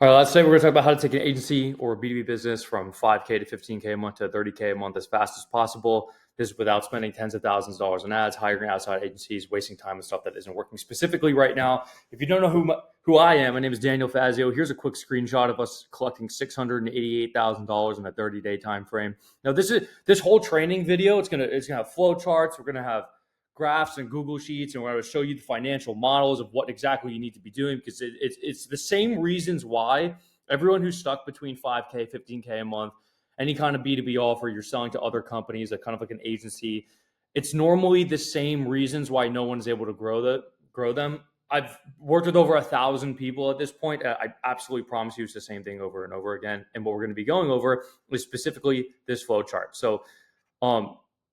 All right, let's say we're going to talk about how to take an agency or a B2B business from 5K to 15K a month to 30K a month as fast as possible. This is without spending tens of thousands of dollars on ads, hiring outside agencies, wasting time on stuff that isn't working specifically right now. If you don't know who I am, my name is Daniel Fazio. Here's a quick screenshot of us collecting $688,000 in a 30-day time frame. Now, this whole training video. It's gonna have flow charts. We're gonna have graphs and Google Sheets, and we're going to show you the financial models of what exactly you need to be doing, because it's the same reasons why everyone who's stuck between 5K, 15K a month, any kind of B2B offer you're selling to other companies, that kind of like an agency, it's normally the same reasons why no one's able to grow them. I've worked with over 1,000 people at this point. I absolutely promise you it's the same thing over and over again. And what we're going to be going over is specifically this flow chart. So,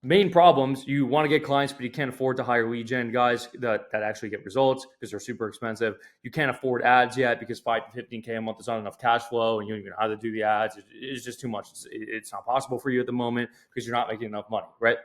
main problems: you want to get clients, but you can't afford to hire lead gen guys that actually get results because they're super expensive. You can't afford ads yet because 5 to 15K a month is not enough cash flow, and you don't even know how to do the ads. It's just too much. It's not possible for you at the moment because you're not making enough money, right?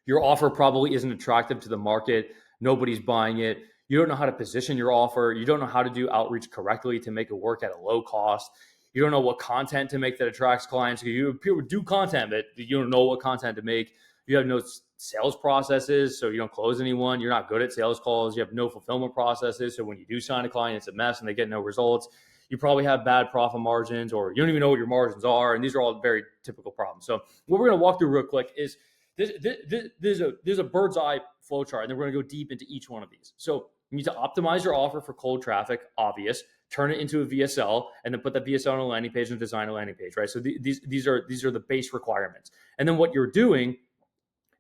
Your offer probably isn't attractive to the market. Nobody's buying it. You don't know how to position your offer. You don't know how to do outreach correctly to make it work at a low cost. You don't know what content to make that attracts clients. You do content, but you don't know what content to make. You have no sales processes, so you don't close anyone. You're not good at sales calls. You have no fulfillment processes, so when you do sign a client, it's a mess and they get no results. You probably have bad profit margins, or you don't even know what your margins are, and these are all very typical problems. So what we're going to walk through real quick is there's a bird's eye flow chart, and then we're going to go deep into each one of these. So you need to optimize your offer for cold traffic, obvious. Turn it into a VSL, and then put that VSL on a landing page and design a landing page, right? So these are the base requirements. And then what you're doing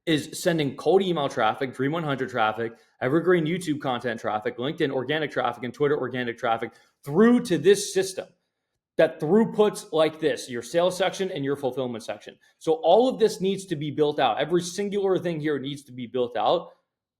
is sending cold email traffic, Dream 100 traffic, evergreen YouTube content traffic, LinkedIn organic traffic, and Twitter organic traffic through to this system that throughputs like this: your sales section and your fulfillment section. So all of this needs to be built out. Every singular thing here needs to be built out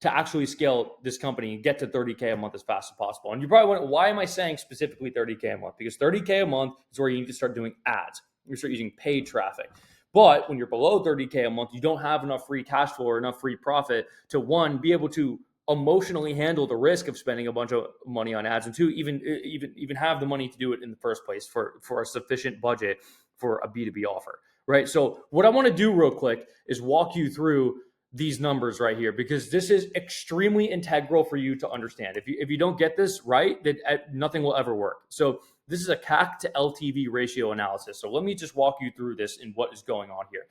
to actually scale this company and get to 30K a month as fast as possible. And you probably wonder, why am I saying specifically 30K a month? Because 30K a month is where you need to start doing ads. You start using paid traffic. But when you're below 30K a month, you don't have enough free cash flow or enough free profit to, one, be able to emotionally handle the risk of spending a bunch of money on ads, and two, even have the money to do it in the first place for a sufficient budget for a B2B offer, right? So what I want to do real quick is walk you through these numbers right here, because this is extremely integral for you to understand. If you don't get this right, then nothing will ever work. So this is a CAC to LTV ratio analysis. So let me just walk you through this and what is going on here.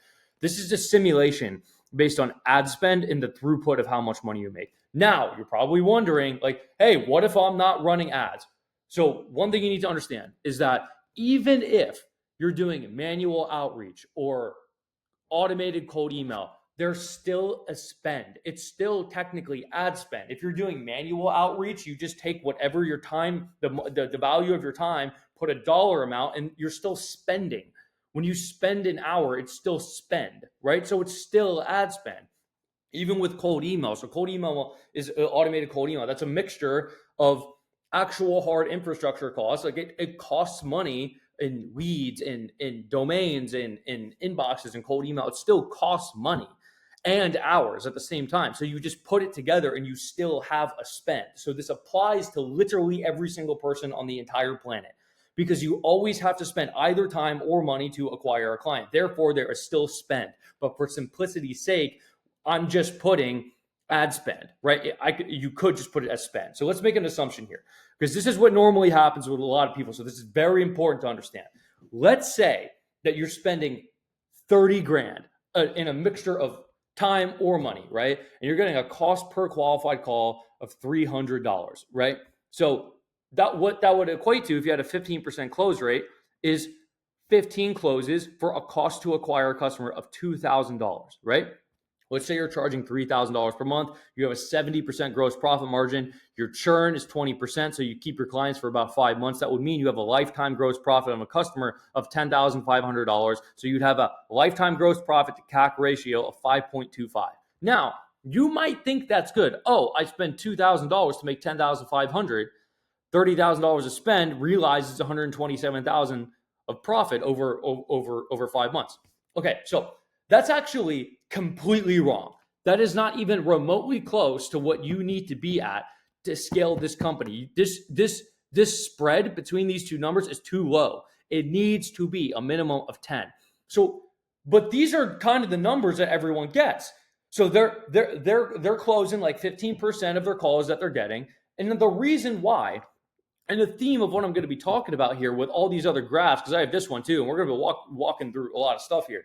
This is a simulation based on ad spend and the throughput of how much money you make. Now, you're probably wondering, like, hey, what if I'm not running ads? So one thing you need to understand is that even if you're doing manual outreach or automated cold email, there's still a spend. It's still technically ad spend. If you're doing manual outreach, you just take whatever your time, the value of your time, put a dollar amount, and you're still spending. When you spend an hour, it's still spend, right? So it's still ad spend, even with cold email. So cold email is automated cold email. That's a mixture of actual hard infrastructure costs. Like it costs money in leads, in domains, in inboxes, and cold email. It still costs money and hours at the same time. So you just put it together and you still have a spend. So this applies to literally every single person on the entire planet, because you always have to spend either time or money to acquire a client. Therefore, there is still spend. But for simplicity's sake, I'm just putting ad spend, right? You could just put it as spend. So let's make an assumption here, because this is what normally happens with a lot of people. So this is very important to understand. Let's say that you're spending 30 grand in a mixture of time or money, right? And you're getting a cost per qualified call of $300, right? So what that would equate to, if you had a 15% close rate, is 15 closes for a cost to acquire a customer of $2,000, right? Let's say you're charging $3,000 per month. You have a 70% gross profit margin. Your churn is 20%, so you keep your clients for about 5 months. That would mean you have a lifetime gross profit on a customer of $10,500. So you'd have a lifetime gross profit to CAC ratio of 5.25. Now, you might think that's good. Oh, I spent $2,000 to make $10,500, $30,000 to spend, realize it's $127,000 of profit over 5 months. Okay, so that's actually completely wrong. That is not even remotely close to what you need to be at to scale this company. This This spread between these two numbers is too low. It needs to be a minimum of 10. So, but these are kind of the numbers that everyone gets. So they're closing like 15% of their calls that they're getting. And then the reason why, and the theme of what I'm going to be talking about here with all these other graphs, because I have this one too, and we're going to be walking through a lot of stuff here.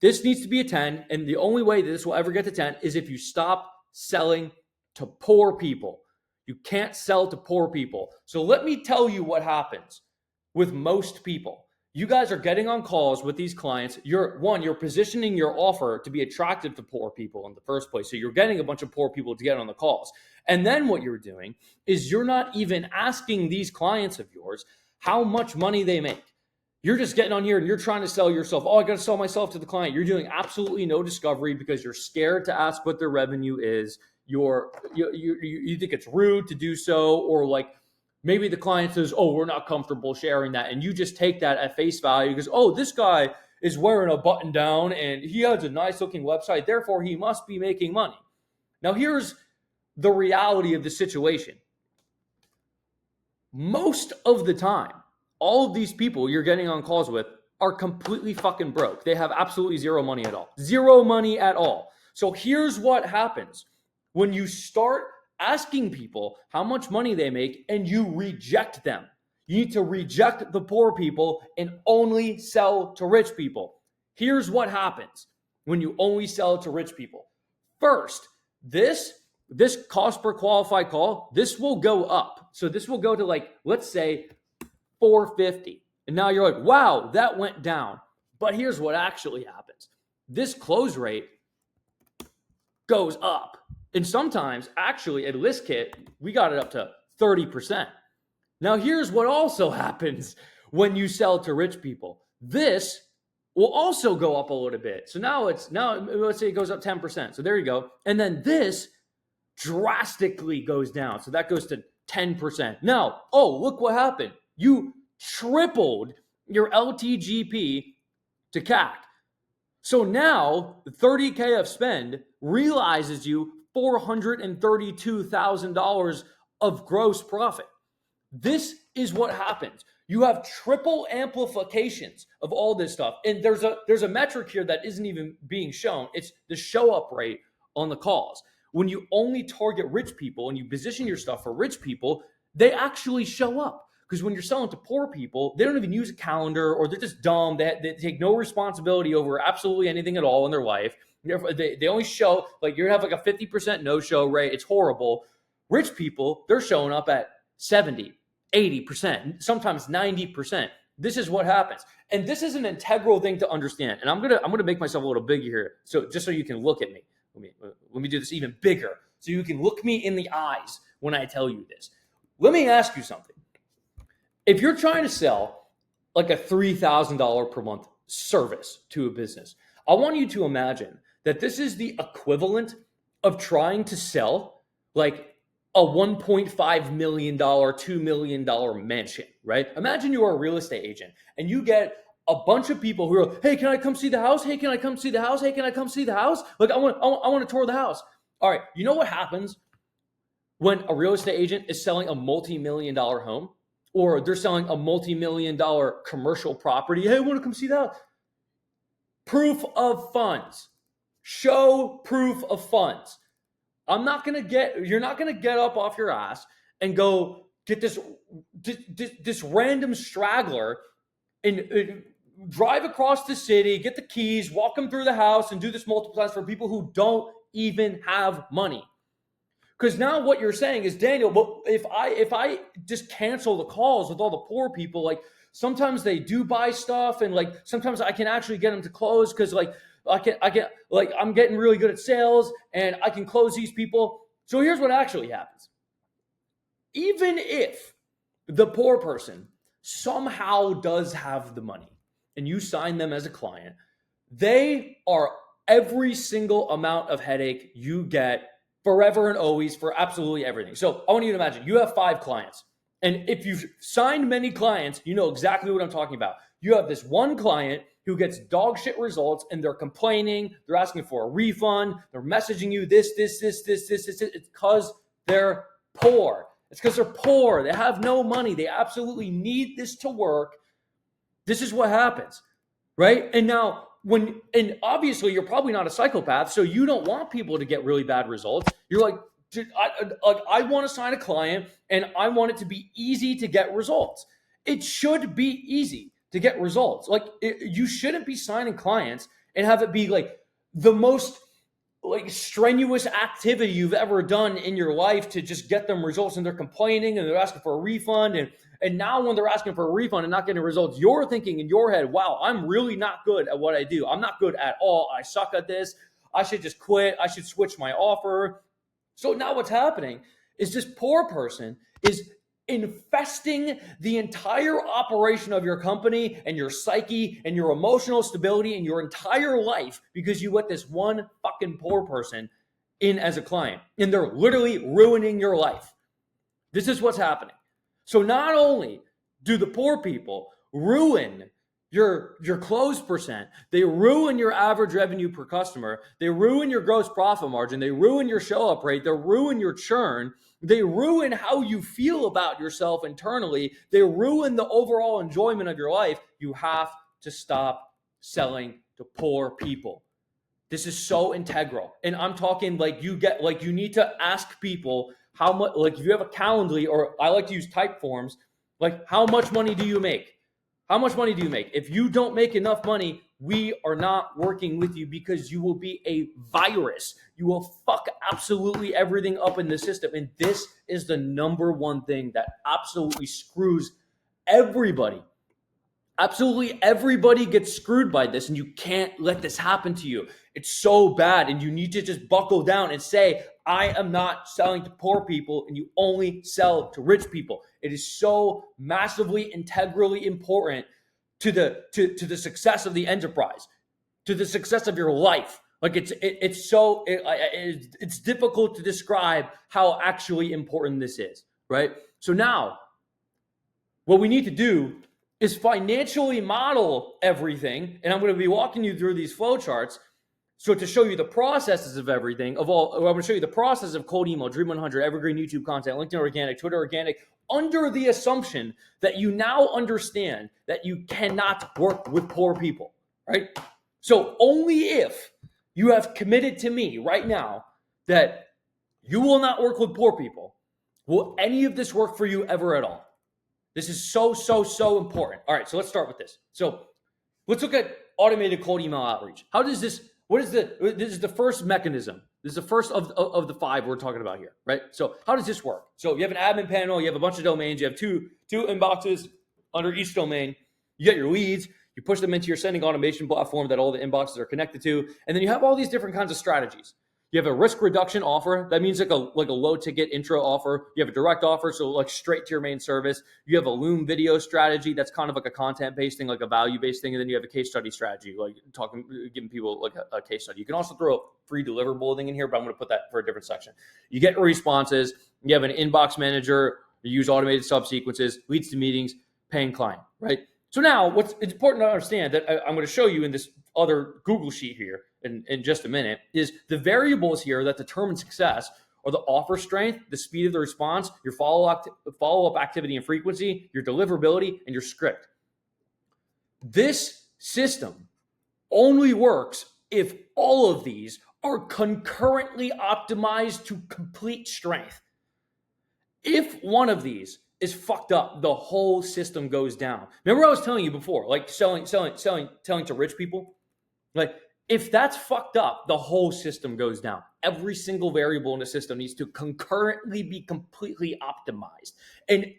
This needs to be a 10, and the only way that this will ever get to 10 is if you stop selling to poor people. You can't sell to poor people. So let me tell you what happens with most people. You guys are getting on calls with these clients. You're positioning your offer to be attractive to poor people in the first place. So you're getting a bunch of poor people to get on the calls. And then what you're doing is you're not even asking these clients of yours how much money they make. You're just getting on here and you're trying to sell yourself. Oh, I got to sell myself to the client. You're doing absolutely no discovery because you're scared to ask what their revenue is. You think it's rude to do so, or like maybe the client says, oh, we're not comfortable sharing that. And you just take that at face value because, oh, this guy is wearing a button down and he has a nice looking website. Therefore, he must be making money. Now, here's the reality of the situation. Most of the time, all of these people you're getting on calls with are completely fucking broke. They have absolutely zero money at all. Zero money at all. So here's what happens when you start asking people how much money they make and you reject them. You need to reject the poor people and only sell to rich people. Here's what happens when you only sell to rich people. First, this cost per qualified call, this will go up. So this will go to like, let's say $450. And now you're like, wow, that went down. But here's what actually happens. This close rate goes up. And sometimes, actually, at ListKit, we got it up to 30%. Now, here's what also happens when you sell to rich people. This will also go up a little bit. So now let's say it goes up 10%. So there you go. And then this drastically goes down. So that goes to 10%. Now, oh, look what happened. You tripled your LTGP to CAC. So now the 30K of spend realizes you $432,000 of gross profit. This is what happens. You have triple amplifications of all this stuff. And there's a metric here that isn't even being shown. It's the show up rate on the calls. When you only target rich people and you position your stuff for rich people, they actually show up. Because when you're selling to poor people, they don't even use a calendar, or they're just dumb. They take no responsibility over absolutely anything at all in their life. They only show, like, you have like a 50% no-show rate. It's horrible. Rich people, they're showing up at 70, 80%, sometimes 90%. This is what happens. And this is an integral thing to understand. And I'm gonna make myself a little bigger here, so just so you can look at me. Let me do this even bigger, so you can look me in the eyes when I tell you this. Let me ask you something. If you're trying to sell like a $3,000 per month service to a business, I want you to imagine that this is the equivalent of trying to sell like a $1.5 million, $2 million mansion, right? Imagine you are a real estate agent and you get a bunch of people who are, hey, can I come see the house? Hey, can I come see the house? Hey, can I come see the house? Like, I want to tour the house. All right, you know what happens when a real estate agent is selling a multi-million-dollar home? Or they're selling a multi-million-dollar commercial property. Hey, I want to come see that. Proof of funds. Show proof of funds. You're not going to get up off your ass and go get this random straggler and drive across the city, get the keys, walk them through the house, and do this multiple times for people who don't even have money. Because now what you're saying is, Daniel, but if I just cancel the calls with all the poor people, like sometimes they do buy stuff, and like sometimes I can actually get them to close because like I'm getting really good at sales and I can close these people. So here's what actually happens. Even if the poor person somehow does have the money and you sign them as a client, they are every single amount of headache you get forever and always for absolutely everything. So I want you to imagine you have 5 clients. And if you've signed many clients, you know exactly what I'm talking about. You have this one client who gets dog shit results and they're complaining, they're asking for a refund, they're messaging you this. It's because they're poor. It's because they're poor. They have no money. They absolutely need this to work. This is what happens, right? And now and obviously you're probably not a psychopath, so you don't want people to get really bad results. You're like, I want to sign a client and I want it to be easy to get results. It should be easy to get results. Like you shouldn't be signing clients and have it be like the most like strenuous activity you've ever done in your life to just get them results, and they're complaining and they're asking for a refund, and now when they're asking for a refund and not getting results, you're thinking in your head, wow, I'm really not good at what I do. I'm not good at all. I suck at this. I should just quit. I should switch my offer. So now what's happening is this poor person is infesting the entire operation of your company and your psyche and your emotional stability and your entire life because you let this one fucking poor person in as a client, and they're literally ruining your life. This is what's happening. So not only do the poor people ruin your close percent, they ruin your average revenue per customer, they ruin your gross profit margin, they ruin your show up rate, they ruin your churn, they ruin how you feel about yourself internally, they ruin the overall enjoyment of your life. You have to stop selling to poor people. This is so integral. And I'm talking like you need to ask people how much, like if you have a Calendly, or I like to use type forms, like how much money do you make? How much money do you make? If you don't make enough money, we are not working with you because you will be a virus. You will fuck absolutely everything up in the system. And this is the number one thing that absolutely screws everybody. Absolutely everybody gets screwed by this, and you can't let this happen to you. It's so bad, and you need to just buckle down and say, I am not selling to poor people, and you only sell to rich people. It is so massively, integrally important to the success of the enterprise, to the success of your life. Like it's difficult to describe how actually important this is, right? So now, what we need to do is financially model everything, and I'm going to be walking you through these flowcharts. So to show you the processes of everything, I'm going to show you the process of cold email, Dream 100, evergreen YouTube content, LinkedIn organic, Twitter organic, under the assumption that you now understand that you cannot work with poor people, right? So only if you have committed to me right now that you will not work with poor people will any of this work for you ever at all. This is so important. All right, so let's start with this. So let's look at automated cold email outreach. How does this, this is the first mechanism. This is the first of the five we're talking about here, right? So how does this work? So you have an admin panel, you have a bunch of domains, you have two inboxes under each domain. You get your leads, you push them into your sending automation platform that all the inboxes are connected to, and then you have all these different kinds of strategies. You have a risk reduction offer. That means like a low ticket intro offer. You have a direct offer, so like straight to your main service. You have a Loom video strategy. That's kind of like a content-based thing, like a value-based thing. And then you have a case study strategy, like giving people like a case study. You can also throw a free deliverable thing in here, but I'm going to put that for a different section. You get responses. You have an inbox manager. You use automated subsequences, leads to meetings, paying client, right? So now it's important to understand that I'm going to show you in this other Google sheet here in just a minute is the variables here that determine success are the offer strength, the speed of the response, your follow-up activity and frequency, your deliverability, and your script. This system only works if all of these are concurrently optimized to complete strength. If one of these is fucked up, the whole system goes down. Remember I was telling you before, like selling to rich people? Like if that's fucked up, the whole system goes down. Every single variable in the system needs to concurrently be completely optimized. And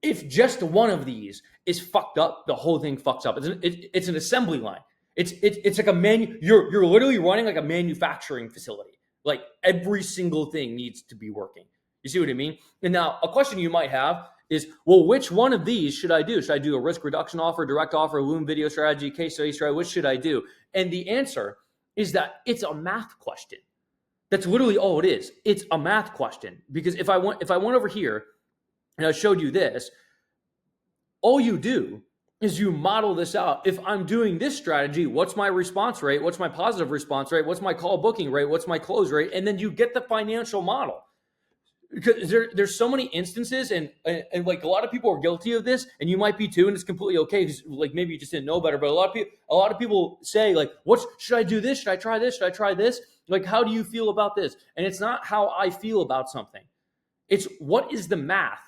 if just one of these is fucked up, the whole thing fucks up. It's an assembly line. It's like you're literally running like a manufacturing facility. Like every single thing needs to be working. You see what I mean? And now a question you might have is, well, which one of these should I do? Should I do a risk reduction offer, direct offer, Loom video strategy, case study strategy? Which should I do? And the answer is that it's a math question. That's literally all it is. It's a math question. Because if I went over here and I showed you this, all you do is you model this out. If I'm doing this strategy, what's my response rate? What's my positive response rate? What's my call booking rate? What's my close rate? And then you get the financial model. because there's so many instances, and like a lot of people are guilty of this, and you might be too, and it's completely okay because like maybe you just didn't know better. But a lot of people say like, what should I do? This should I try this? Should I try this? Like, how do you feel about this? And it's not how I feel about something. It's what is the math?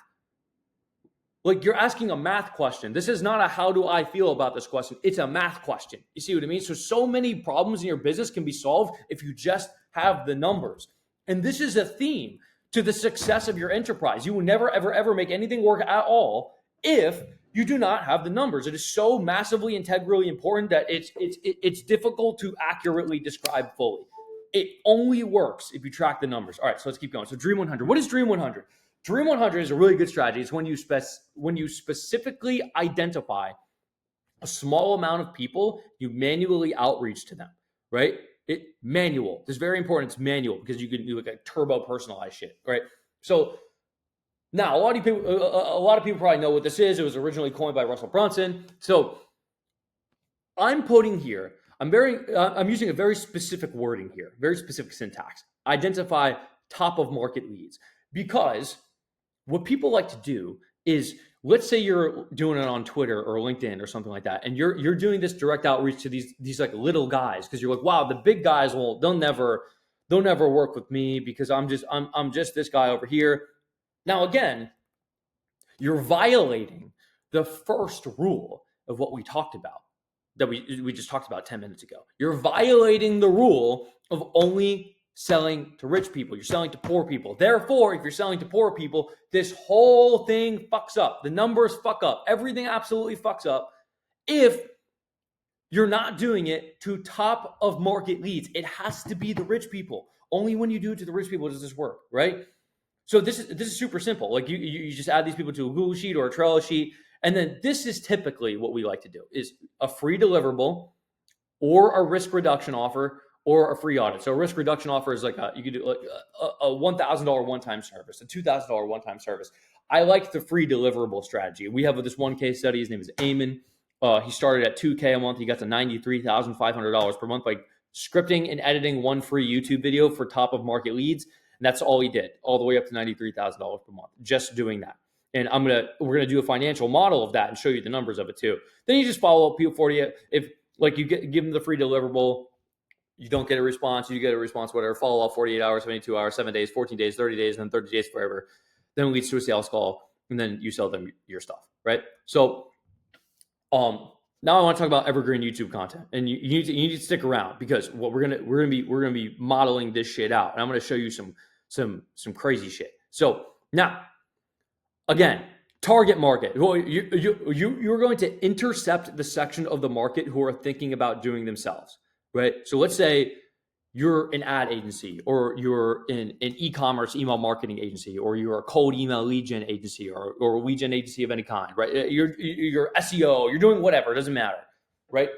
Like, you're asking a math question. This is not a how do I feel about this question. It's a math question. You see what I mean? So many problems in your business can be solved if you just have the numbers. And this is a theme to the success of your enterprise. You will never, ever, ever make anything work at all if you do not have the numbers. It is so massively integrally important that it's difficult to accurately describe fully. It only works if you track the numbers. All right, so let's keep going. So Dream 100. What is Dream 100? Dream 100 is a really good strategy. It's when you specifically identify a small amount of people, you manually outreach to them, right? Manual. It's very important. It's manual because you can do like a turbo personalized shit, right? So now a lot of people probably know what this is. It was originally coined by Russell Brunson. So I'm putting here, I'm using a very specific wording here, very specific syntax. Identify top of market leads, because what people like to do is, let's say you're doing it on Twitter or LinkedIn or something like that, and you're doing this direct outreach to these like little guys because you're like, wow, the big guys they'll never work with me because I'm just this guy over here. Now again, you're violating the first rule of what we talked about, that we just talked about 10 minutes ago. You're violating the rule of only selling to rich people. You're selling to poor people. Therefore, if you're selling to poor people, this whole thing fucks up. The numbers fuck up. Everything absolutely fucks up if you're not doing it to top of market leads. It has to be the rich people. Only when you do it to the rich people does this work, right? So this is super simple. Like you just add these people to a Google Sheet or a Trello sheet, and then this is typically what we like to do: is a free deliverable or a risk reduction offer or a free audit. So a risk reduction offer is like you could do like a $1,000 one-time service, a $2,000 one-time service. I like the free deliverable strategy. We have this one case study. His name is Eamon. He started at $2K a month. He got to $93,500 per month by scripting and editing one free YouTube video for top of market leads. And that's all he did, all the way up to $93,000 per month, just doing that. And we're gonna do a financial model of that and show you the numbers of it too. Then you just follow up people 40. If like you give them the free deliverable, you don't get a response, you get a response, whatever, follow up 48 hours, 72 hours, 7 days, 14 days, 30 days, and then 30 days forever. Then it leads to a sales call, and then you sell them your stuff, right? So now I want to talk about evergreen YouTube content, and you need to stick around, because what we're gonna be modeling this shit out, and I'm gonna show you some crazy shit. So now, again, target market. Well, you're going to intercept the section of the market who are thinking about doing themselves, right? So let's say you're an ad agency, or you're an e-commerce email marketing agency, or you're a cold email lead gen agency, or a lead gen agency of any kind, right? You're SEO, you're doing whatever, it doesn't matter, right?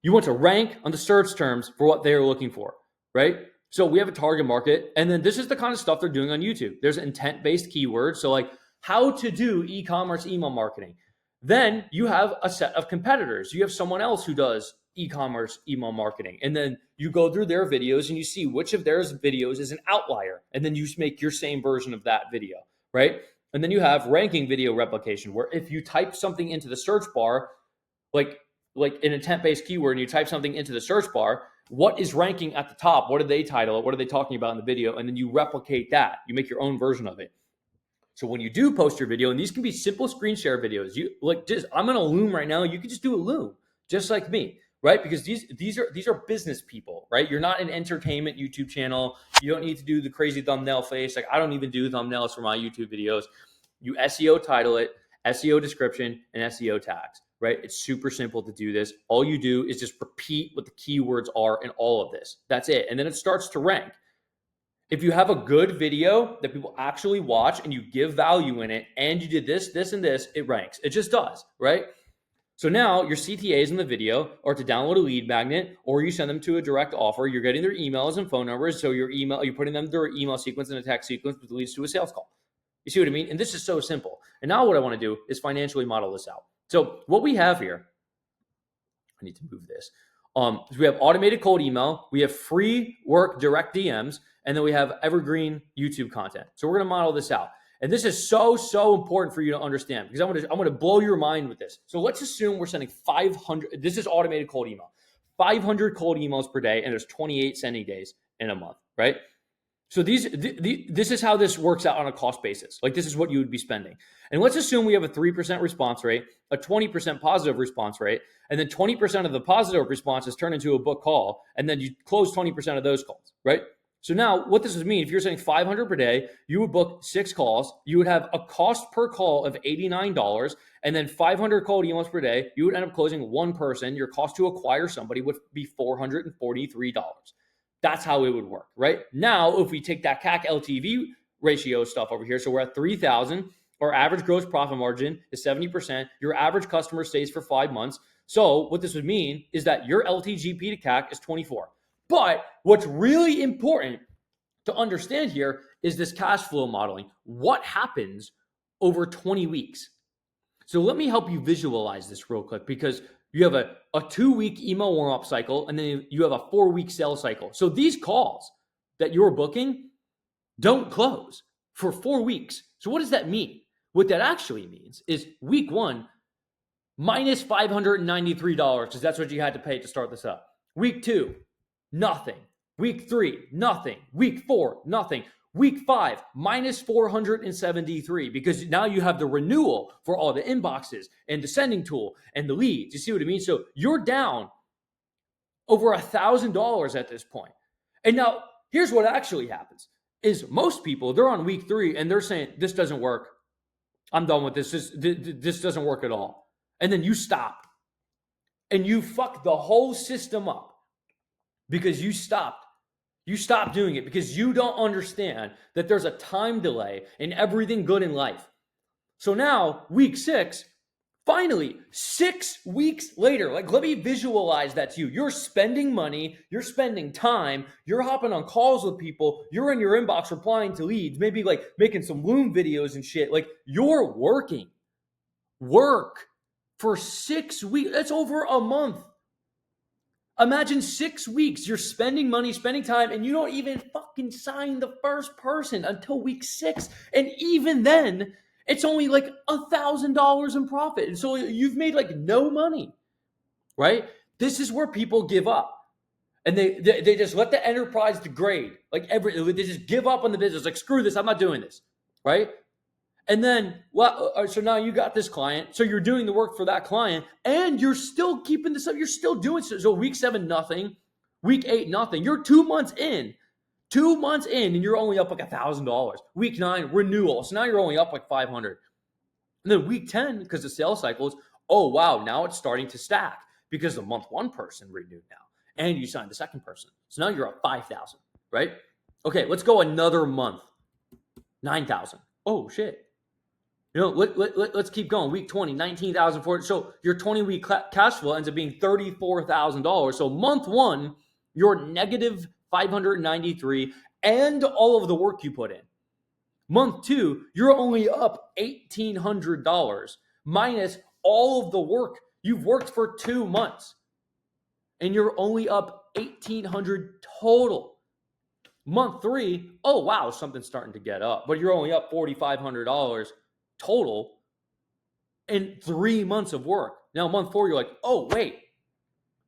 You want to rank on the search terms for what they're looking for, right? So we have a target market, and then this is the kind of stuff they're doing on YouTube. There's intent-based keywords, so like how to do e-commerce email marketing. Then you have a set of competitors. You have someone else who does e-commerce email marketing, and then you go through their videos and you see which of their videos is an outlier, and then you make your same version of that video, right? And then you have ranking video replication, where if you type something into the search bar, like an intent-based keyword, and you type something into the search bar, what is ranking at the top? What did they title it? What are they talking about in the video? And then you replicate that. You make your own version of it. So when you do post your video, and these can be simple screen share videos, you like just, I'm in a Loom right now. You can just do a Loom, just like me, right? Because these are business people, right? You're not an entertainment YouTube channel. You don't need to do the crazy thumbnail face. Like I don't even do thumbnails for my YouTube videos. You SEO title it, SEO description, and SEO tags, right? It's super simple to do this. All you do is just repeat what the keywords are in all of this. That's it. And then it starts to rank. If you have a good video that people actually watch and you give value in it, and you did this, this, and this, it ranks. It just does, right? So now your CTAs in the video are to download a lead magnet, or you send them to a direct offer. You're getting their emails and phone numbers. So you're putting them through an email sequence and a text sequence, which leads to a sales call. You see what I mean? And this is so simple. And now what I want to do is financially model this out. So what we have here, I need to move this. So we have automated cold email, we have free work direct DMs, and then we have evergreen YouTube content. So we're going to model this out. And this is so important for you to understand because I'm going to blow your mind with this. So let's assume we're sending 500. This is automated cold email, 500 cold emails per day, and there's 28 sending days in a month, right? So this is how this works out on a cost basis. Like this is what you would be spending. And let's assume we have a 3% response rate, a 20% positive response rate, and then 20% of the positive responses turn into a book call, and then you close 20% of those calls, right? So now what this would mean, if you're saying 500 per day, you would book 6 calls, you would have a cost per call of $89, and then 500 cold emails per day, you would end up closing one person. Your cost to acquire somebody would be $443. That's how it would work, right? Now, if we take that CAC LTV ratio stuff over here, so we're at 3,000, our average gross profit margin is 70%, your average customer stays for 5 months. So what this would mean is that your LTGP to CAC is 24. But what's really important to understand here is this cash flow modeling. What happens over 20 weeks? So let me help you visualize this real quick because you have a 2-week email warm-up cycle and then you have a 4-week sales cycle. So these calls that you're booking don't close for 4 weeks. So what does that mean? What that actually means is week 1 minus $593 because that's what you had to pay to start this up. Week 2, nothing. Week 3, nothing. Week 4, nothing. Week 5, minus 473 because now you have the renewal for all the inboxes and the sending tool and the leads. You see what I mean? So you're down over $1,000 at this point. And now here's what actually happens is most people, they're on week 3 and they're saying, this doesn't work. I'm done with this. This doesn't work at all. And then you stop and you fuck the whole system up because you stopped. You stop doing it because you don't understand that there's a time delay in everything good in life. So now, week 6, finally, 6 weeks later, like let me visualize that to you. You're spending money, you're spending time, you're hopping on calls with people, you're in your inbox replying to leads, maybe like making some Loom videos and shit. Like you're working. Work for 6 weeks. That's over a month. Imagine 6 weeks, you're spending money, spending time, and you don't even fucking sign the first person until week 6. And even then, it's only like $1,000 in profit. And so you've made like no money, right? This is where people give up. And they just let the enterprise degrade. Like they just give up on the business. Like, screw this, I'm not doing this, right? And then, so now you got this client. So you're doing the work for that client and you're still keeping this up. You're still doing so. So week 7, nothing. Week 8, nothing. You're 2 months in. 2 months in and you're only up like $1,000. Week 9, renewal. So now you're only up like 500. And then week 10, because the sales cycles, oh, wow, now it's starting to stack because the month 1 person renewed now. And you signed the second person. So now you're up 5,000, right? Okay, let's go another month. 9,000. Oh, shit. You know, let's keep going. Week 20, 19,000. So your 20-week cash flow ends up being $34,000. So month 1, you're negative 593 and all of the work you put in. Month 2, you're only up $1,800 minus all of the work. You've worked for 2 months and you're only up $1,800 total. Month 3, oh, wow, something's starting to get up, but you're only up $4,500 total in 3 months of work. Now, month 4, you're like, oh, wait,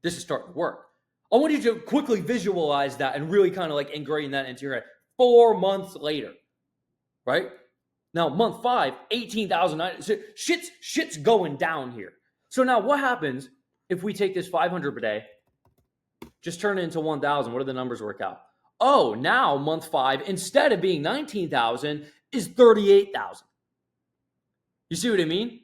this is starting to work. I want you to quickly visualize that and really kind of like ingrain that into your head. 4 months later, right? Now, month 5, 18,000. Shit's going down here. So now what happens if we take this 500 per day, just turn it into 1,000? What do the numbers work out? Oh, now month 5, instead of being 19,000, is 38,000. You see what I mean?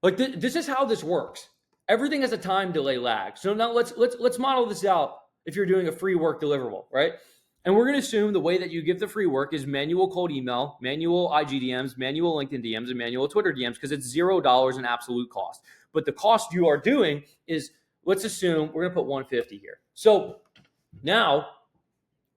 Like this is how this works. Everything has a time delay lag. So now let's model this out if you're doing a free work deliverable, right? And we're going to assume the way that you give the free work is manual cold email, manual IG DMs, manual LinkedIn DMs, and manual Twitter DMs because it's $0 in absolute cost. But the cost you are doing is, let's assume we're going to put 150 here. So now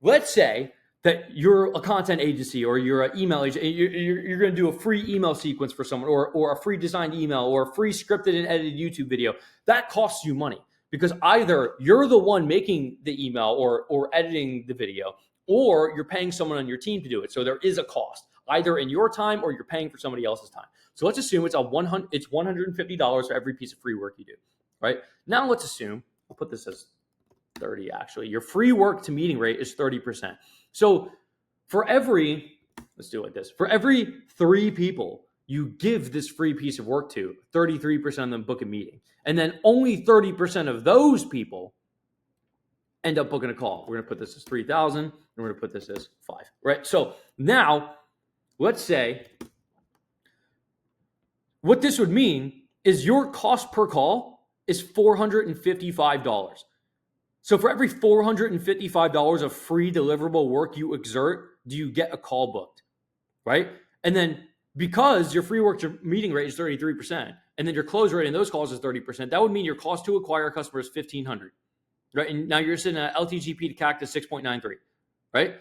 let's say that you're a content agency or you're an email agent, you're going to do a free email sequence for someone or a free designed email or a free scripted and edited YouTube video. That costs you money because either you're the one making the email or editing the video, or you're paying someone on your team to do it. So there is a cost, either in your time or you're paying for somebody else's time. So let's assume it's $150 for every piece of free work you do, right? Now let's assume, I'll put this as 30 actually. Your free work to meeting rate is 30%. So for every, let's do it like this, for every 3 people you give this free piece of work to, 33% of them book a meeting. And then only 30% of those people end up booking a call. We're going to put this as 3,000 and we're going to put this as 5, right? So now let's say what this would mean is your cost per call is $455. So for every $455 of free deliverable work you exert, do you get a call booked, right? And then because your free work to meeting rate is 33%, and then your close rate in those calls is 30%, that would mean your cost to acquire a customer is $1,500, right? And now you're sitting at LTGP to CAC to 6.93, right?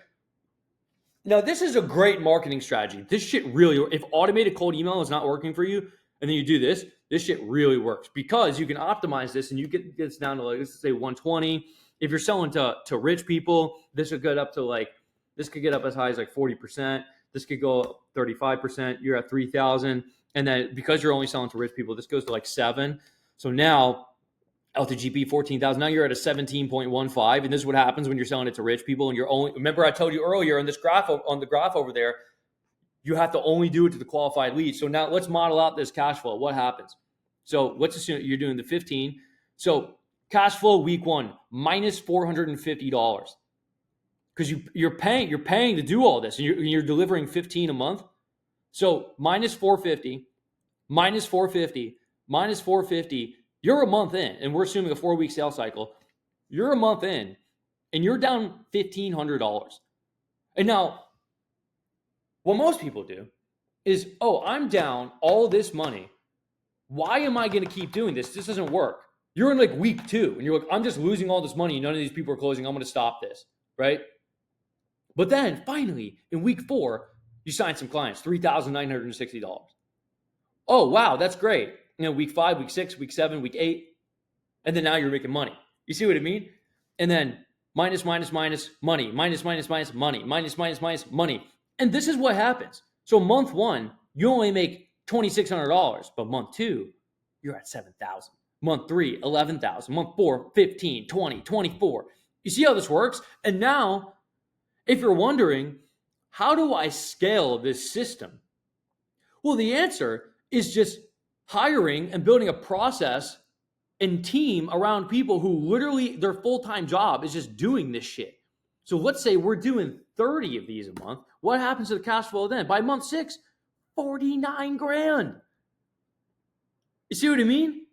Now, this is a great marketing strategy. This shit really, if automated cold email is not working for you, and then you do this shit really works because you can optimize this and you get this down to, like, let's say 120. If you're selling to rich people, this could get up to this could get up as high as 40%. This could go up 35%. You're at 3,000. And then because you're only selling to rich people, this goes to 7. So now LTGP 14,000. Now you're at a 17.15. And this is what happens when you're selling it to rich people. And you're only, remember I told you earlier on this graph, on the graph over there, you have to only do it to the qualified lead. So now let's model out this cash flow. What happens? So let's assume you're doing the 15. So cash flow week 1, minus $450. Because you're paying to do all this, and you're delivering 15 a month. So minus 450, minus 450, minus 450. You're a month in, and we're assuming a 4-week sales cycle. You're a month in, and you're down $1,500. And now, what most people do is, oh, I'm down all this money. Why am I going to keep doing this? This doesn't work. You're in week 2, and you're like, I'm just losing all this money. None of these people are closing. I'm going to stop this, right? But then finally, in week 4, you sign some clients, $3,960. Oh, wow, that's great. Week 5, week 6, week 7, week 8, and then now you're making money. You see what I mean? And then minus, minus, minus, money, minus, minus, minus, money, minus, minus, minus, money. And this is what happens. So month 1, you only make $2,600, but month 2, you're at 7,000. Month 3, 11,000. Month 4, 15, 20, 24. You see how this works? And now, if you're wondering, how do I scale this system? Well, the answer is just hiring and building a process and team around people who literally their full-time job is just doing this shit. So let's say we're doing 30 of these a month. What happens to the cash flow then? By month 6, 49 grand. You see what I mean?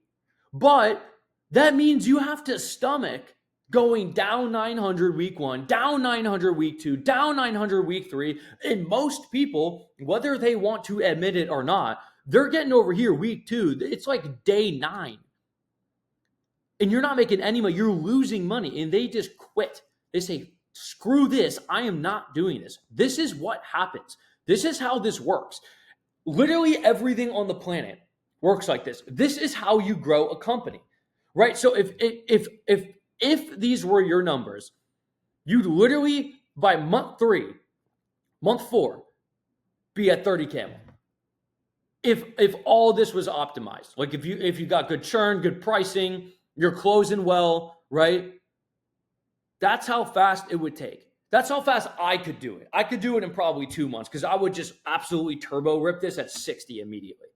But that means you have to stomach going down 900 week 1, down 900 week 2, down 900 week 3. And most people, whether they want to admit it or not, they're getting over here week 2. It's like day 9. And you're not making any money. You're losing money. And they just quit. They say, screw this. I am not doing this. This is what happens. This is how this works. Literally everything on the planet works like this. This is how you grow a company, right? So if these were your numbers, you'd literally by month 3, month 4, be at 30K a month. If all this was optimized, like if you got good churn, good pricing, you're closing well, right? That's how fast it would take. That's how fast I could do it. I could do it in probably 2 months because I would just absolutely turbo rip this at 60 immediately.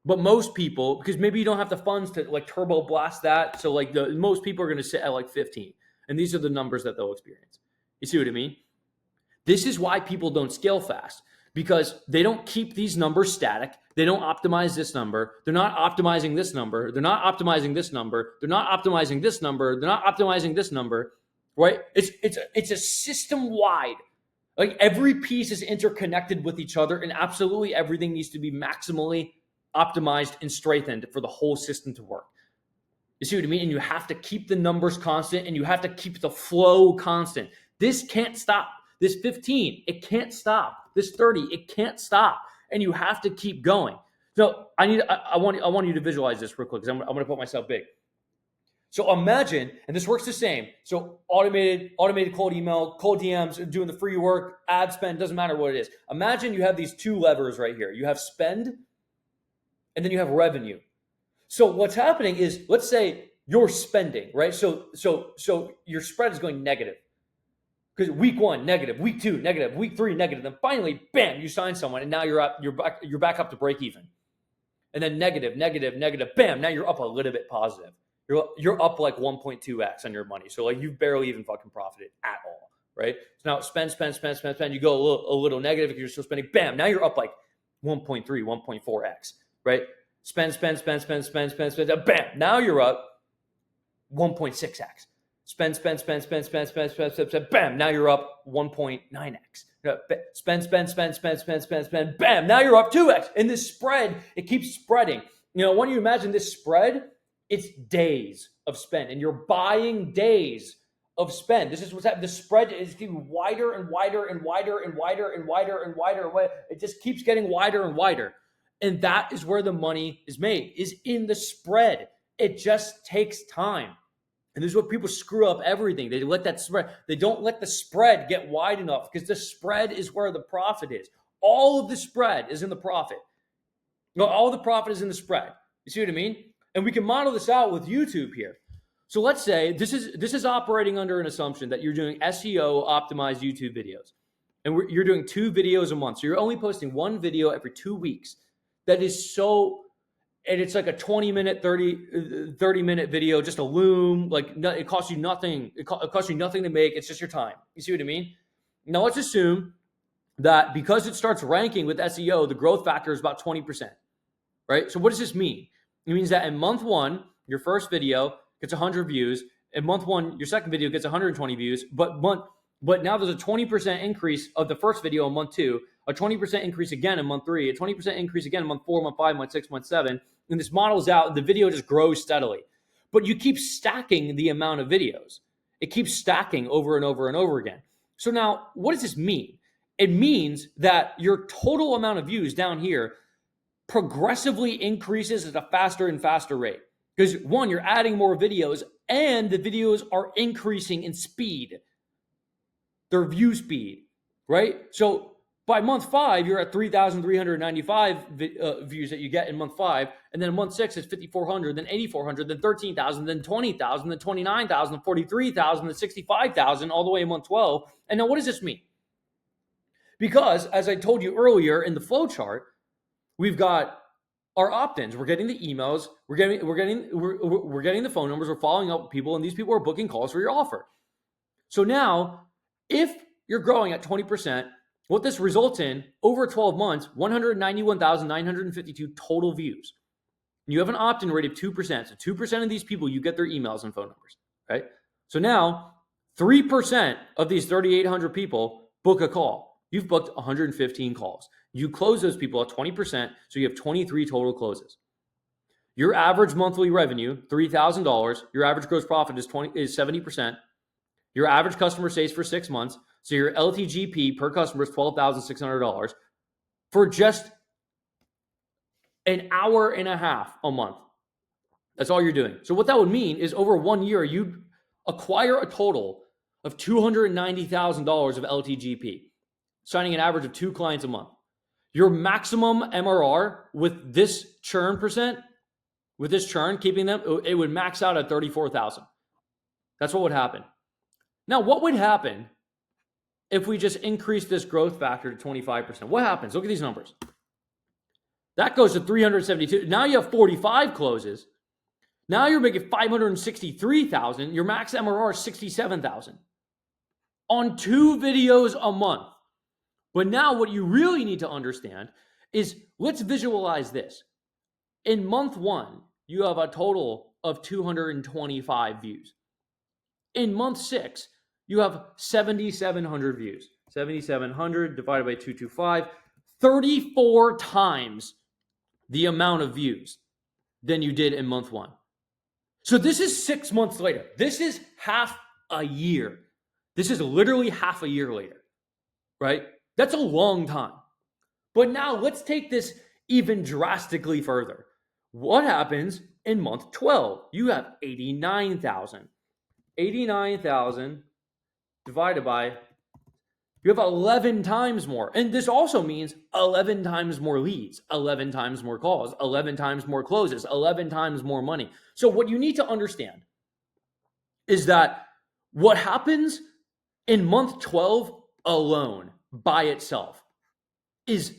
But most people, because maybe you don't have the funds to turbo blast that, so most people are going to sit at 15, and these are the numbers that they'll experience. You see what I mean? This is why people don't scale fast, because they don't keep these numbers static. They don't optimize this number. They're not optimizing this number. They're not optimizing this number. They're not optimizing this number. They're not optimizing this number, right? It's a system wide. Every piece is interconnected with each other, and absolutely everything needs to be maximally optimized and strengthened for the whole system to work. You see what I mean? And you have to keep the numbers constant, and you have to keep the flow constant. This can't stop. This 15, it can't stop. This 30, it can't stop. And you have to keep going. So I want you to visualize this real quick because I'm going to put myself big. So imagine, and this works the same. So automated cold email, cold DMs, doing the free work, ad spend, doesn't matter what it is. Imagine you have these two levers right here. You have spend and then you have revenue. So what's happening is, let's say you're spending, right? So your spread is going negative. Because week 1, negative, week 2, negative, week 3, negative. Then finally, bam, you sign someone and now you're back up to break even. And then negative, bam, now you're up a little bit positive. You're up like 1.2x on your money. So like you've barely even fucking profited at all, right? So now spend. You go a little negative because you're still spending. Bam, now you're up like 1.3, 1.4x, right? Spend. Bam, now you're up 1.6x. Spend. Bam, now you're up 1.9x. Spend. Bam, now you're up 2x. And this spread, it keeps spreading. When you imagine this spread, it's days of spend, and you're buying days of spend. This is what's happening. The spread is getting wider and wider and wider and wider and wider and wider. It just keeps getting wider and wider. And that is where the money is made, is in the spread. It just takes time. And this is what people screw up everything. They let that spread. They don't let the spread get wide enough, because the spread is where the profit is. All of the spread is in the profit. All the profit is in the spread. You see what I mean? And we can model this out with YouTube here. So let's say this is operating under an assumption that you're doing SEO optimized YouTube videos. And you're doing 2 videos a month. So you're only posting 1 video every 2 weeks. That is so, and it's like a 20-minute, 30-minute video, just a loom. Like, it costs you nothing. It costs you nothing to make. It's just your time. You see what I mean? Now let's assume that because it starts ranking with SEO, the growth factor is about 20%, right? So what does this mean? It means that in month 1, your first video gets 100 views. In month 1, your second video gets 120 views. But now there's a 20% increase of the first video in month 2, a 20% increase again in month 3, a 20% increase again in month 4, month 5, month 6, month 7. And this models out, the video just grows steadily. But you keep stacking the amount of videos. It keeps stacking over and over and over again. So now, what does this mean? It means that your total amount of views down here progressively increases at a faster and faster rate. Because 1, you're adding more videos, and the videos are increasing in speed. Their view speed, right? So by month 5, you're at 3,395 views that you get in month 5. And then month 6 is 5,400, then 8,400, then 13,000, then 20,000, then 29,000, then 43,000, then 65,000, all the way in month 12. And now what does this mean? Because as I told you earlier in the flow chart, we've got our opt-ins. We're getting the emails. We're getting the phone numbers. We're following up with people, and these people are booking calls for your offer. So now, if you're growing at 20%, what this results in over 12 months, 191,952 total views. You have an opt-in rate of 2%. So 2% of these people, you get their emails and phone numbers, right? So now 3% of these 3,800 people book a call. You've booked 115 calls. You close those people at 20%, so you have 23 total closes. Your average monthly revenue, $3,000. Your average gross profit is 70%. Your average customer stays for 6 months, so your LTGP per customer is $12,600 for just an hour and a half a month. That's all you're doing. So what that would mean is over 1 year, you'd acquire a total of $290,000 of LTGP, signing an average of 2 clients a month. Your maximum MRR with this churn percent, with this churn, keeping them, it would max out at 34,000. That's what would happen. Now, what would happen if we just increase this growth factor to 25%? What happens? Look at these numbers. That goes to 372. Now you have 45 closes. Now you're making 563,000. Your max MRR is 67,000 on 2 videos a month. But now what you really need to understand is, let's visualize this. In month 1, you have a total of 225 views. In month 6, you have 7,700 views. 7,700 divided by 225, 34 times the amount of views than you did in month 1. So this is 6 months later. This is half a year. This is literally half a year later, right? That's a long time. But now let's take this even drastically further. What happens in month 12, you have 89,000. 89,000 divided by, you have 11 times more. And this also means 11 times more leads, 11 times more calls, 11 times more closes, 11 times more money. So what you need to understand is that what happens in month 12 alone by itself is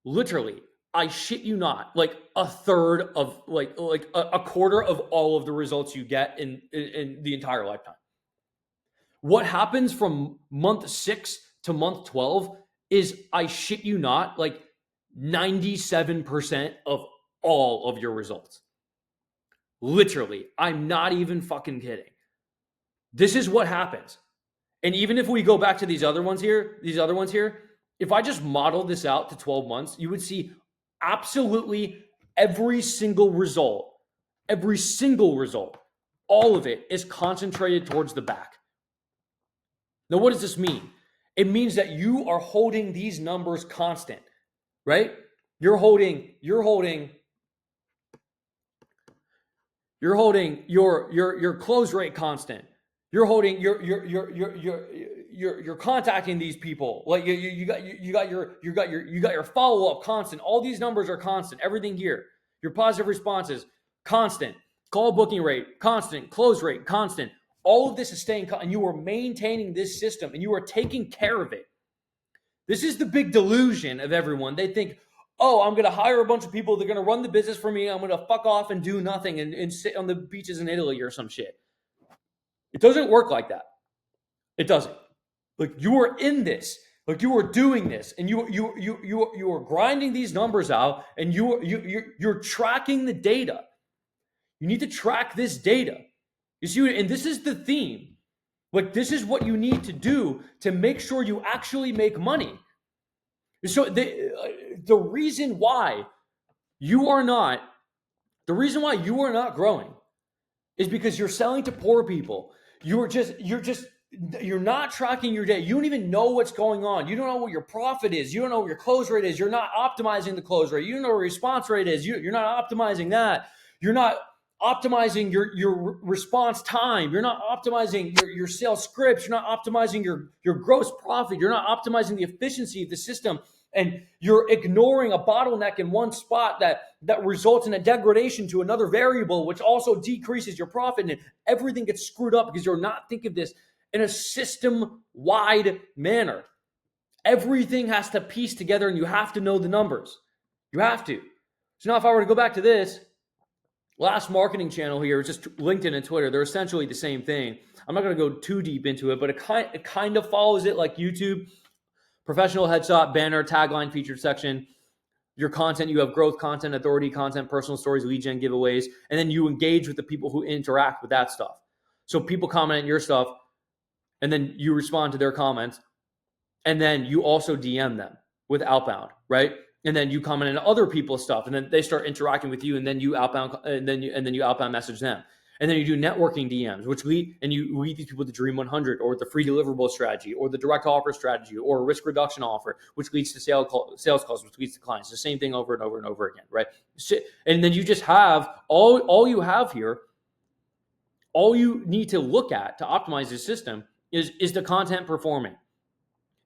literally, I shit you not, like a third of, like a quarter of all of the results you get in the entire lifetime. What happens from month 6 to month 12 is, I shit you not, like 97% of all of your results. Literally, I'm not even fucking kidding. This is what happens. And even if we go back to these other ones here, if I just model this out to 12 months, you would see absolutely every single result, all of it is concentrated towards the back. Now, what does this mean? It means that you are holding these numbers constant, right? You're holding your close rate constant. You're holding you're contacting these people. Like you got your follow-up constant. All these numbers are constant. Everything here. Your positive responses constant. Call booking rate constant. Close rate constant. All of this is staying, and you are maintaining this system, and you are taking care of it. This is the big delusion of everyone. They think, oh, I'm going to hire a bunch of people. They're going to run the business for me. I'm going to fuck off and do nothing and sit on the beaches in Italy or some shit. It doesn't work like that. It doesn't. Like, you are in this. Like, you are doing this, and you are grinding these numbers out, and you're tracking the data. You need to track this data. You see, and this is the theme. Like, this is what you need to do to make sure you actually make money. So the reason why you are not growing is because you're selling to poor people. You're not tracking your data. You don't even know what's going on. You don't know what your profit is. You don't know what your close rate is. You're not optimizing the close rate. You don't know what your response rate is. You're not optimizing that. You're not optimizing your response time. You're not optimizing your sales scripts. You're not optimizing your gross profit. You're not optimizing the efficiency of the system. And you're ignoring a bottleneck in one spot that results in a degradation to another variable, which also decreases your profit. And everything gets screwed up because you're not thinking of this in a system-wide manner. Everything has to piece together, and you have to know the numbers. You have to. So now if I were to go back to this last marketing channel here, just LinkedIn and Twitter, they're essentially the same thing. I'm not going to go too deep into it, but it kind of follows it like YouTube. Professional headshot, banner, tagline, featured section. Your content, you have growth content, authority content, personal stories, lead gen giveaways, and then you engage with the people who interact with that stuff. So people comment on your stuff, and then you respond to their comments, and then you also DM them with outbound, right? And then you comment on other people's stuff, and then they start interacting with you, and then you outbound, and then you outbound message them. And then you do networking DMs, which lead these people to Dream 100 or the free deliverable strategy or the direct offer strategy or a risk reduction offer, which leads to sales calls, which leads to clients. The same thing over and over and over again, right? And then you just have all you have here. All you need to look at to optimize the system is the content performing.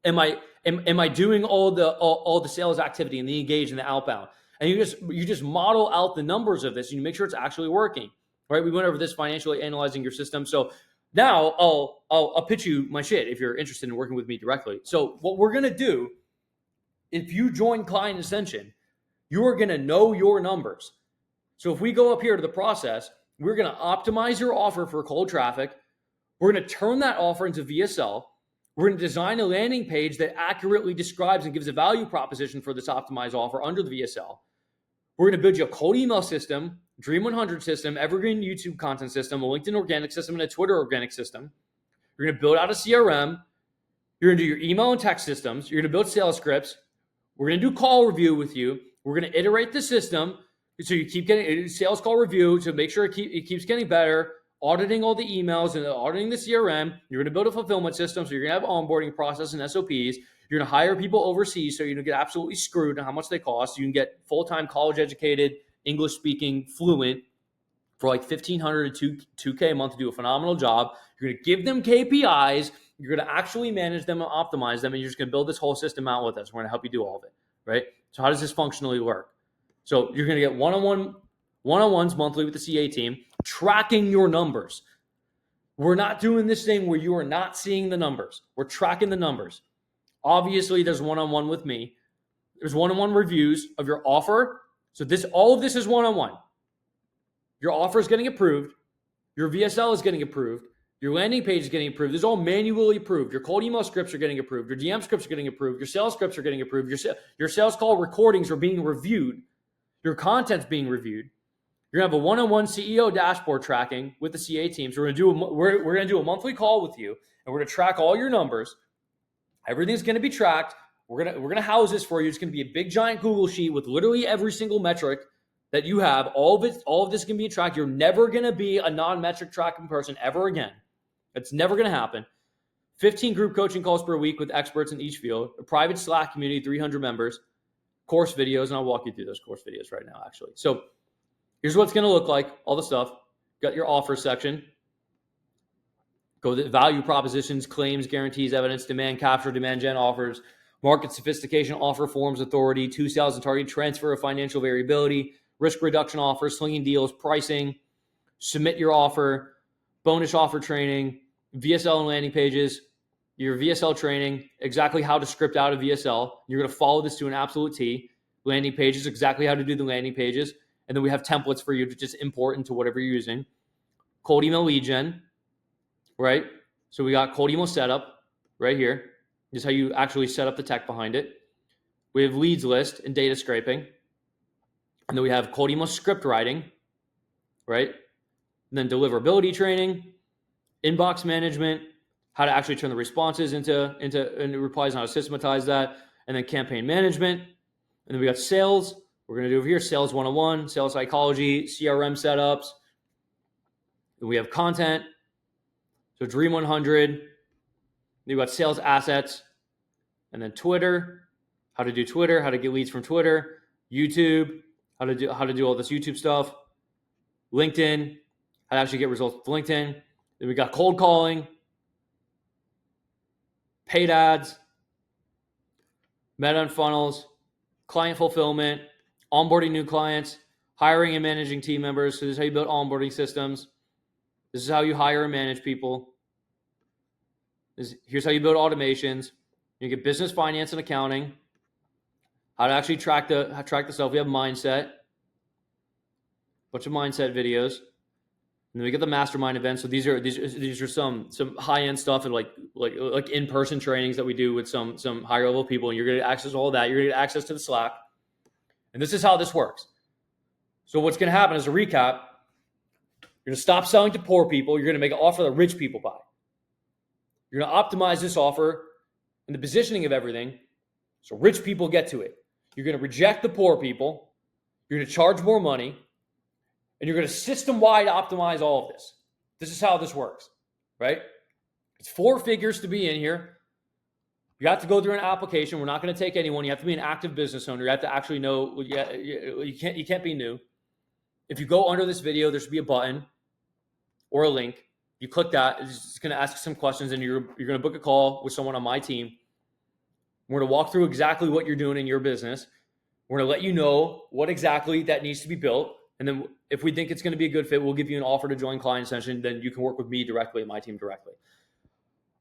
Am I doing all the sales activity and the engage and the outbound? And you just model out the numbers of this and you make sure it's actually working. Right? We went over this financially analyzing your system. So now I'll pitch you my shit if you're interested in working with me directly. So what we're going to do, if you join Client Ascension, you are going to know your numbers. So if we go up here to the process, we're going to optimize your offer for cold traffic. We're going to turn that offer into VSL. We're going to design a landing page that accurately describes and gives a value proposition for this optimized offer under the VSL. We're going to build you a cold email system, Dream 100 system, evergreen YouTube content system, a LinkedIn organic system, and a Twitter organic system. You're going to build out a CRM. You're going to do your email and text systems. You're going to build sales scripts. We're going to do call review with you. We're going to iterate the system so you keep getting sales call review to make sure it keeps getting better, auditing all the emails and auditing the CRM. You're going to build a fulfillment system, so you're going to have onboarding process and SOPs. You're going to hire people overseas, so you're going to get absolutely screwed on how much they cost. You can get full-time college-educated, English-speaking, fluent for like $1,500 to $2K a month to do a phenomenal job. You're going to give them KPIs. You're going to actually manage them and optimize them, and you're just going to build this whole system out with us. We're going to help you do all of it, right? So how does this functionally work? So you're going to get one-on-ones monthly with the CA team, tracking your numbers. We're not doing this thing where you are not seeing the numbers. We're tracking the numbers. Obviously, there's one-on-one with me. There's one-on-one reviews of your offer. So all of this is one-on-one. Your offer is getting approved. Your VSL is getting approved. Your landing page is getting approved. This is all manually approved. Your cold email scripts are getting approved. Your DM scripts are getting approved. Your sales scripts are getting approved. Your sales call recordings are being reviewed. Your content's being reviewed. You're gonna have a one-on-one CEO dashboard tracking with the CA teams. We're gonna do a monthly call with you, and we're gonna track all your numbers. Everything's gonna be tracked. We're gonna house this for you. It's gonna be a big giant Google sheet with literally every single metric that you have. All of this can be tracked. You're never gonna be a non-metric tracking person ever again. It's never gonna happen. 15 group coaching calls per week with experts in each field. A private Slack community, 300 members. Course videos, and I'll walk you through those course videos right now, actually. So here's what it's going to look like, all the stuff. Got your offer section. Go to value propositions, claims, guarantees, evidence, demand capture, demand gen offers, market sophistication, offer forms, authority, 2 sales and target, transfer of financial variability, risk reduction offers, slinging deals, pricing, submit your offer, bonus offer training, VSL and landing pages, your VSL training, exactly how to script out a VSL. You're going to follow this to an absolute T. Landing pages, exactly how to do the landing pages. And then we have templates for you to just import into whatever you're using. Cold email lead gen, right? So we got cold email setup right here. This is how you actually set up the tech behind it. We have leads list and data scraping. And then we have cold email script writing, right? And then deliverability training, inbox management, how to actually turn the responses into replies and how to systematize that, and then campaign management. And then we got sales. We're going to do over here sales 101, sales psychology, CRM setups. And we have content. So Dream 100. Then we got sales assets, and then Twitter, how to do Twitter, how to get leads from Twitter, YouTube, how to do all this YouTube stuff, LinkedIn, how to actually get results with LinkedIn. Then we got cold calling, paid ads, meta and funnels, client fulfillment, onboarding new clients, hiring and managing team members. So this is how you build onboarding systems. This is how you hire and manage people. Here's how you build automations. You get business, finance, and accounting. How to actually track the stuff. We have mindset. Bunch of mindset videos. And then we get the mastermind events. So these are some high-end stuff and like in-person trainings that we do with some higher level people. And you're going to access all of that. You're going to get access to the Slack. And this is how this works. So what's going to happen as a recap, you're going to stop selling to poor people. You're going to make an offer that rich people buy. You're going to optimize this offer and the positioning of everything so rich people get to it. You're going to reject the poor people. You're going to charge more money. And you're going to system-wide optimize all of this. This is how this works, right? It's 4 figures to be in here. You have to go through an application. We're not going to take anyone. You have to be an active business owner. You have to actually know. You can't be new. If you go under this video, there should be a button or a link. You click that. It's going to ask you some questions, and you're going to book a call with someone on my team. We're going to walk through exactly what you're doing in your business. We're going to let you know what exactly that needs to be built. And then if we think it's going to be a good fit, we'll give you an offer to join Client Ascension. Then you can work with me directly and my team directly.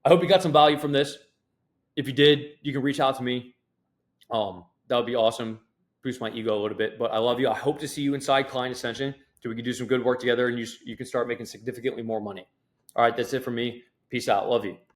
I hope you got some value from this. If you did, you can reach out to me. That would be awesome. Boost my ego a little bit. But I love you. I hope to see you inside Client Ascension so we can do some good work together and you can start making significantly more money. All right, that's it for me. Peace out. Love you.